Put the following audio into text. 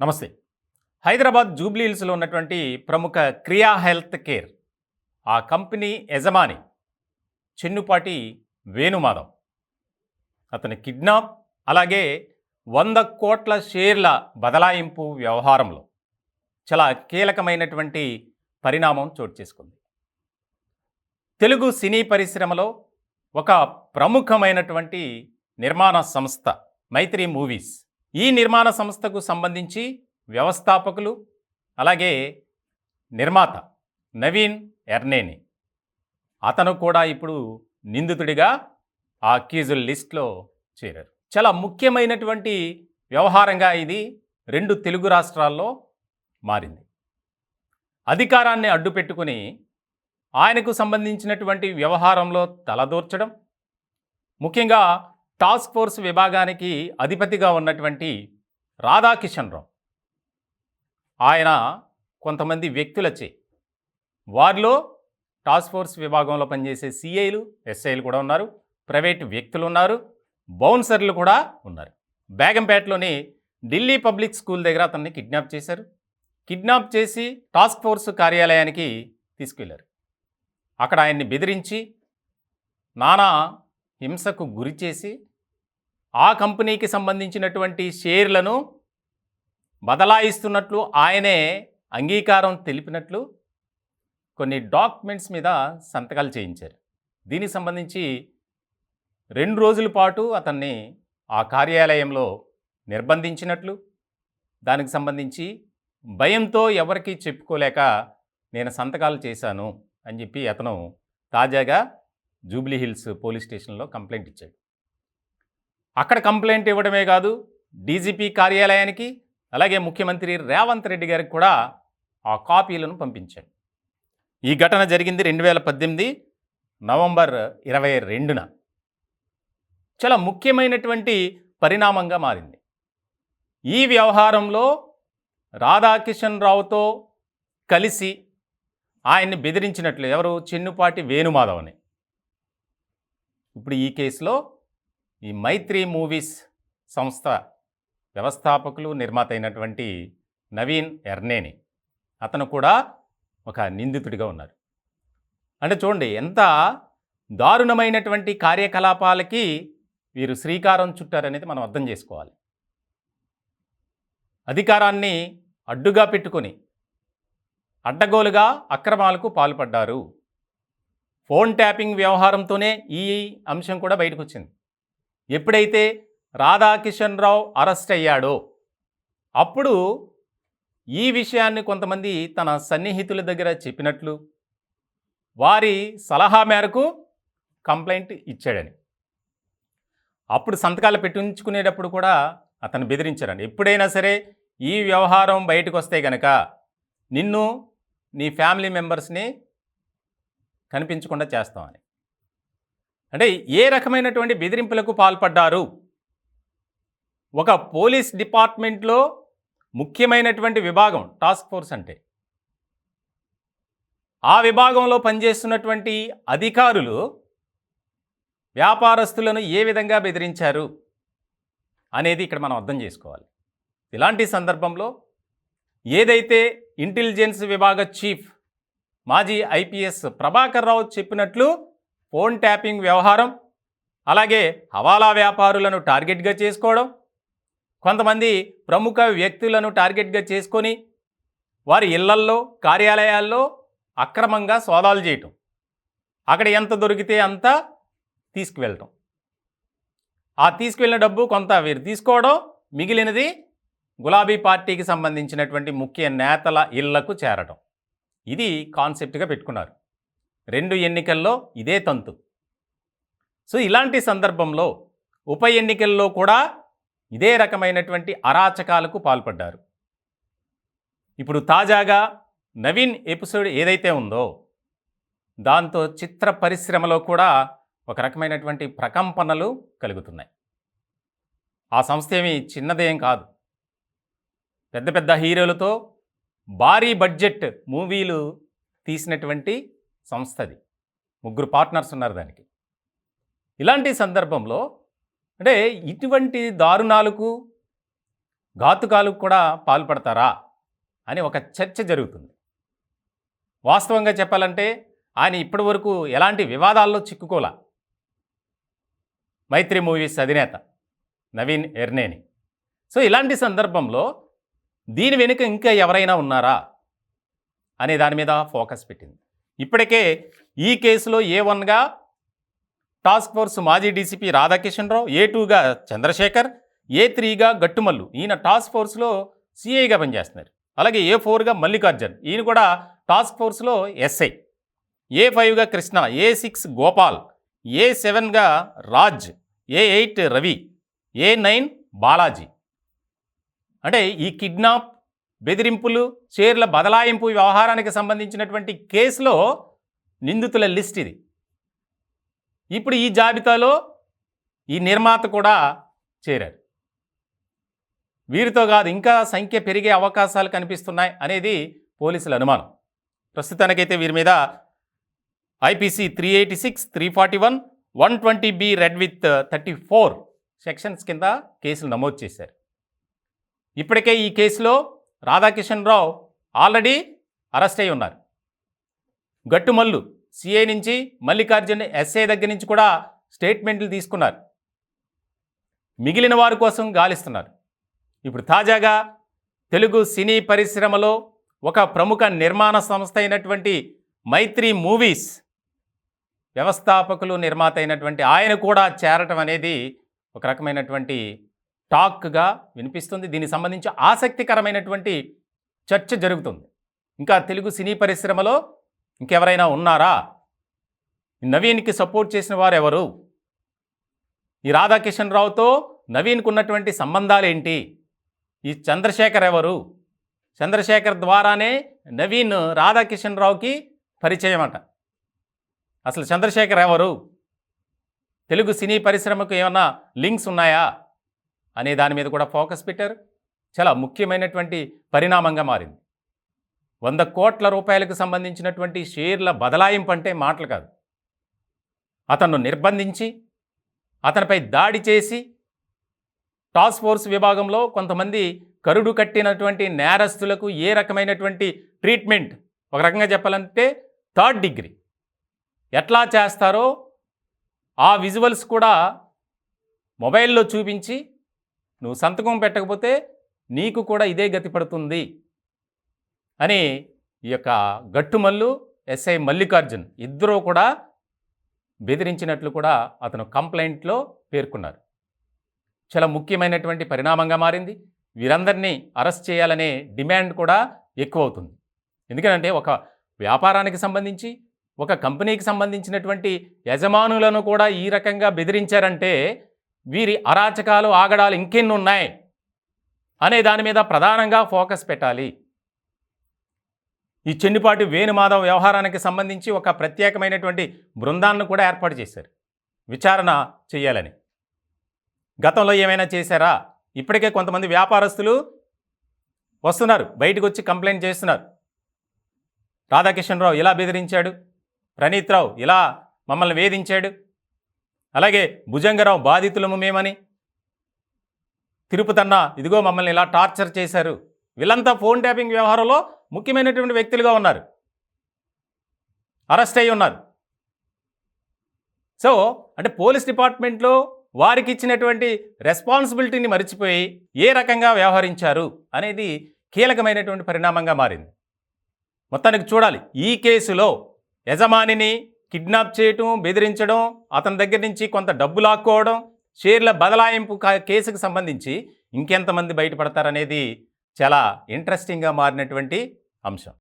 నమస్తే. హైదరాబాద్ జూబ్లీ హిల్స్‌లో ఉన్నటువంటి ప్రముఖ క్రియా హెల్త్ కేర్ ఆ కంపెనీ యజమాని చెన్నుపాటి వేణుమాధవ్. అతని కిడ్నాప్, అలాగే 100 కోట్ల షేర్ల బదలాయింపు వ్యవహారంలో చాలా కీలకమైనటువంటి పరిణామం చోటు చేసుకుంది. తెలుగు సినీ పరిశ్రమలో ఒక ప్రముఖమైనటువంటి నిర్మాణ సంస్థ మైత్రి మూవీస్. ఈ నిర్మాణ సంస్థకు సంబంధించి వ్యవస్థాపకులు, అలాగే నిర్మాత నవీన్ ఎర్నేని. అతను కూడా ఇప్పుడు నిందితుడిగా ఆ అక్యూజ్డ్ లిస్ట్లో చేరారు. చాలా ముఖ్యమైనటువంటి వ్యవహారంగా ఇది 2 తెలుగు రాష్ట్రాల్లో మారింది. అధికారాన్ని అడ్డుపెట్టుకుని ఆయనకు సంబంధించినటువంటి వ్యవహారంలో తలదూర్చడం, ముఖ్యంగా టాస్క్ ఫోర్స్ విభాగానికి అధిపతిగా ఉన్నటువంటి రాధాకిషన్ రావు, ఆయన కొంతమంది వ్యక్తులచే, వారిలో టాస్క్ ఫోర్స్ విభాగంలో పనిచేసే సిఐలు, ఎస్ఐలు కూడా ఉన్నారు, ప్రైవేట్ వ్యక్తులు ఉన్నారు, బౌన్సర్లు కూడా ఉన్నారు. బేగంపేటలోని ఢిల్లీ పబ్లిక్ స్కూల్ దగ్గర అతన్ని కిడ్నాప్ చేశారు. కిడ్నాప్ చేసి టాస్క్ ఫోర్స్ కార్యాలయానికి తీసుకెళ్లారు. అక్కడ ఆయన్ని బెదిరించి నానా హింసకు గురి చేసి ఆ కంపెనీకి సంబంధించినటువంటి షేర్లను బదలాయిస్తున్నట్లు ఆయనే అంగీకారం తెలిపినట్లు కొన్ని డాక్యుమెంట్స్ మీద సంతకాలు చేయించారు. దీనికి సంబంధించి 2 రోజుల పాటు అతన్ని ఆ కార్యాలయంలో నిర్బంధించినట్లు, దానికి సంబంధించి భయంతో ఎవరికీ చెప్పుకోలేక నేను సంతకాలు చేశాను అని చెప్పి అతను తాజాగా జూబ్లీ హిల్స్ పోలీస్ స్టేషన్లో కంప్లైంట్ ఇచ్చాడు. అక్కడ కంప్లైంట్ ఇవ్వడమే కాదు, డీజీపీ కార్యాలయానికి, అలాగే ముఖ్యమంత్రి రేవంత్ రెడ్డి గారికి కూడా ఆ కాపీలను పంపించాడు. ఈ ఘటన జరిగింది 2018 నవంబర్ 22న. చాలా ముఖ్యమైనటువంటి పరిణామంగా మారింది. ఈ వ్యవహారంలో రాధాకిషన్ రావుతో కలిసి ఆయన్ని బెదిరించినట్లు ఎవరు? చెన్నుపాటి వేణుమాధవ్ అని. ఇప్పుడు ఈ కేసులో ఈ మైత్రి మూవీస్ సంస్థ వ్యవస్థాపకులు, నిర్మాత అయినటువంటి నవీన్ ఎర్నేని, అతను కూడా ఒక నిందితుడిగా ఉన్నారు. అంటే చూడండి, ఎంత దారుణమైనటువంటి కార్యకలాపాలకి వీరు శ్రీకారం చుట్టారనేది మనం అర్థం చేసుకోవాలి. అధికారాన్ని అడ్డుగా పెట్టుకొని అడ్డగోలుగా అక్రమాలకు పాల్పడ్డారు. ఫోన్ ట్యాపింగ్ వ్యవహారంతోనే ఈ అంశం కూడా బయటకు వచ్చింది. ఎప్పుడైతే రాధాకిషన్ రావు అరెస్ట్ అయ్యాడో అప్పుడు ఈ విషయాన్ని కొంతమంది తన సన్నిహితుల దగ్గర చెప్పినట్లు, వారి సలహా మేరకు కంప్లైంట్ ఇచ్చాడని. అప్పుడు సంతకాలు పెట్టించుకునేటప్పుడు కూడా అతను బెదిరించారండి. ఎప్పుడైనా సరే ఈ వ్యవహారం బయటకు వస్తే గనక నిన్ను, నీ ఫ్యామిలీ మెంబర్స్ని కనిపించకుండా చేస్తామని. అంటే ఏ రకమైనటువంటి బెదిరింపులకు పాల్పడ్డారు? ఒక పోలీస్ డిపార్ట్మెంట్లో ముఖ్యమైనటువంటి విభాగం టాస్క్ ఫోర్స్ అంటే, ఆ విభాగంలో పనిచేస్తున్నటువంటి అధికారులు వ్యాపారస్తులను ఏ విధంగా బెదిరించారు అనేది ఇక్కడ మనం అర్థం చేసుకోవాలి. ఇలాంటి సందర్భంలో ఏదైతే ఇంటెలిజెన్స్ విభాగ చీఫ్ మాజీ ఐపీఎస్ ప్రభాకర్ రావు చెప్పినట్లు ఫోన్ ట్యాపింగ్ వ్యవహారం, అలాగే హవాలా వ్యాపారులను టార్గెట్గా చేసుకోవడం, కొంతమంది ప్రముఖ వ్యక్తులను టార్గెట్గా చేసుకొని వారి ఇళ్లల్లో, కార్యాలయాల్లో అక్రమంగా సోదాలు చేయటం, అక్కడ ఎంత దొరికితే అంత తీసుకువెళ్ళటం, ఆ తీసుకువెళ్ళిన డబ్బు కొంత వీరు తీసుకోవడం, మిగిలినది గులాబీ పార్టీకి సంబంధించినటువంటి ముఖ్య నేతల ఇళ్లకు చేరటం. ఇది కాన్సెప్ట్గా పెట్టుకున్నారు. 2 ఎన్నికల్లో ఇదే తంతు. సో ఇలాంటి సందర్భంలో ఉప ఎన్నికల్లో కూడా ఇదే రకమైనటువంటి అరాచకాలకు పాల్పడ్డారు. ఇప్పుడు తాజాగా నవీన్ ఎపిసోడ్ ఏదైతే ఉందో దాంతో చిత్ర పరిశ్రమలో కూడా ఒక రకమైనటువంటి ప్రకంపనలు కలుగుతున్నాయి. ఆ సంస్థ ఏమీ చిన్నదేం కాదు. పెద్ద పెద్ద హీరోలతో భారీ బడ్జెట్ మూవీలు తీసినటువంటి సంస్థది. 3 పార్ట్నర్స్ ఉన్నారు దానికి. ఇలాంటి సందర్భంలో అంటే ఇటువంటి దారుణాలకు ఘాతుకాలకు కూడా పాల్పడతారా అని ఒక చర్చ జరుగుతుంది. వాస్తవంగా చెప్పాలంటే ఆయన ఇప్పటి వరకు ఎలాంటి వివాదాల్లో చిక్కుకోలా. మైత్రి మూవీస్ అధినేత నవీన్ ఎర్నేని. సో ఇలాంటి సందర్భంలో దీని వెనుక ఇంకా ఎవరైనా ఉన్నారా అనే దాని మీద ఫోకస్ పెట్టింది. ఇప్పటికే ఈ కేసులో A1గా టాస్క్ ఫోర్స్ మాజీ డీసీపీ రాధాకిషన్ రావు, A2గా చంద్రశేఖర్, A3గా గట్టుమల్లు, ఈయన టాస్క్ ఫోర్స్లో సిఐగా పనిచేస్తున్నారు. అలాగే A4గా మల్లికార్జున్, ఈయన కూడా టాస్క్ ఫోర్స్లో ఎస్ఐ, A5గా కృష్ణ, A6 గోపాల్, A7గా రాజ్, A8 రవి, A9 బాలాజీ. అంటే ఈ కిడ్నాప్, బెదిరింపులు, షేర్ల బదలాయింపు వ్యవహారానికి సంబంధించినటువంటి కేసులో నిందితుల లిస్ట్ ఇది. ఇప్పుడు ఈ జాబితాలో ఈ నిర్మాత కూడా చేరారు. వీరితో కాదు ఇంకా సంఖ్య పెరిగే అవకాశాలు కనిపిస్తున్నాయి అనేది పోలీసుల అనుమానం. ప్రస్తుతానికైతే వీరి మీద IPC 386, 341, 120B red with 34 sections కింద కేసులు నమోదు చేశారు. ఇప్పటికే ఈ కేసులో రాధాకిషన్ రావు ఆల్రెడీ అరెస్ట్ అయి ఉన్నారు. గట్టుమల్లు సిఐ నుంచి, మల్లికార్జున్ ఎస్ఐ దగ్గర నుంచి కూడా స్టేట్మెంట్లు తీసుకున్నారు. మిగిలిన వారి కోసం గాలిస్తున్నారు. ఇప్పుడు తాజాగా తెలుగు సినీ పరిశ్రమలో ఒక ప్రముఖ నిర్మాణ సంస్థ అయినటువంటి మైత్రి మూవీస్ వ్యవస్థాపకులు, నిర్మాత అయినటువంటి ఆయన కూడా చేరటం అనేది ఒక రకమైనటువంటి టాక్గా వినిపిస్తుంది. దీనికి సంబంధించి ఆసక్తికరమైనటువంటి చర్చ జరుగుతుంది. ఇంకా తెలుగు సినీ పరిశ్రమలో ఇంకెవరైనా ఉన్నారా? నవీన్కి సపోర్ట్ చేసిన వారు ఎవరు? ఈ రాధాకిషన్ రావుతో నవీన్కు ఉన్నటువంటి సంబంధాలు ఏంటి? ఈ చంద్రశేఖర్ ఎవరు? చంద్రశేఖర్ ద్వారానే నవీన్ రాధాకిషన్ రావుకి పరిచయం అట. అసలు చంద్రశేఖర్ ఎవరు? తెలుగు సినీ పరిశ్రమకు ఏమన్నా లింక్స్ ఉన్నాయా అనే దాని మీద కూడా ఫోకస్ పెట్టారు. చాలా ముఖ్యమైనటువంటి పరిణామంగా మారింది. 100 కోట్ల రూపాయలకు సంబంధించినటువంటి షేర్ల బదలాయింపు అంటే మాటలు కాదు. అతను నిర్బంధించి, అతనిపై దాడి చేసి, టాస్క్ ఫోర్స్ విభాగంలో కొంతమంది కరుడు కట్టినటువంటి నేరస్తులకు ఏ రకమైనటువంటి ట్రీట్మెంట్, ఒక రకంగా చెప్పాలంటే 3rd డిగ్రీ ఎట్లా చేస్తారో ఆ విజువల్స్ కూడా మొబైల్లో చూపించి, నువ్వు సంతకం పెట్టకపోతే నీకు కూడా ఇదే గతి పడుతుంది అని ఈ యొక్క గట్టుమల్లు, ఎస్ఐ మల్లికార్జున్ ఇద్దరూ కూడా బెదిరించినట్లు కూడా అతను కంప్లైంట్లో పేర్కొన్నారు. చాలా ముఖ్యమైనటువంటి పరిణామంగా మారింది. వీరందరినీ అరెస్ట్ చేయాలనే డిమాండ్ కూడా ఎక్కువ అవుతుంది. ఎందుకంటే ఒక వ్యాపారానికి సంబంధించి, ఒక కంపెనీకి సంబంధించినటువంటి యజమానులను కూడా ఈ రకంగా బెదిరించారంటే వీరి అరాచకాలు, ఆగడాలు ఇంకెన్ని ఉన్నాయి అనే దాని మీద ప్రధానంగా ఫోకస్ పెట్టాలి. ఈ చెన్నిపాటి వేణుమాధవ్ వ్యవహారానికి సంబంధించి ఒక ప్రత్యేకమైనటువంటి బృందాన్ని కూడా ఏర్పాటు చేశారు విచారణ చేయాలని. గతంలో ఏమైనా చేశారా? ఇప్పటికే కొంతమంది వ్యాపారస్తులు వస్తున్నారు, బయటకు వచ్చి కంప్లైంట్ చేస్తున్నారు. రాధాకిషన్ రావు ఇలా బెదిరించాడు, ప్రణీత్ రావు ఇలా మమ్మల్ని వేధించాడు, అలాగే భుజంగరావు బాధితులము మేమని, తిరుపతన్న ఇదిగో మమ్మల్ని ఇలా టార్చర్ చేశారు. వీళ్ళంతా ఫోన్ ట్యాపింగ్ వ్యవహారంలో ముఖ్యమైనటువంటి వ్యక్తులుగా ఉన్నారు, అరెస్ట్ అయి ఉన్నారు. సో అంటే పోలీస్ డిపార్ట్మెంట్లో వారికి ఇచ్చినటువంటి రెస్పాన్సిబిలిటీని మర్చిపోయి ఏ రకంగా వ్యవహరించారు అనేది కీలకమైనటువంటి పరిణామంగా మారింది. మొత్తానికి చూడాలి, ఈ కేసులో యజమానిని కిడ్నాప్ చేయటం, బెదిరించడం, అతని దగ్గర నుంచి కొంత డబ్బు లాక్కోవడం, షేర్ల బదలాయింపు కేసుకు సంబంధించి ఇంకెంతమంది బయటపడతారనేది చాలా ఇంట్రెస్టింగ్గా మారినటువంటి అంశం.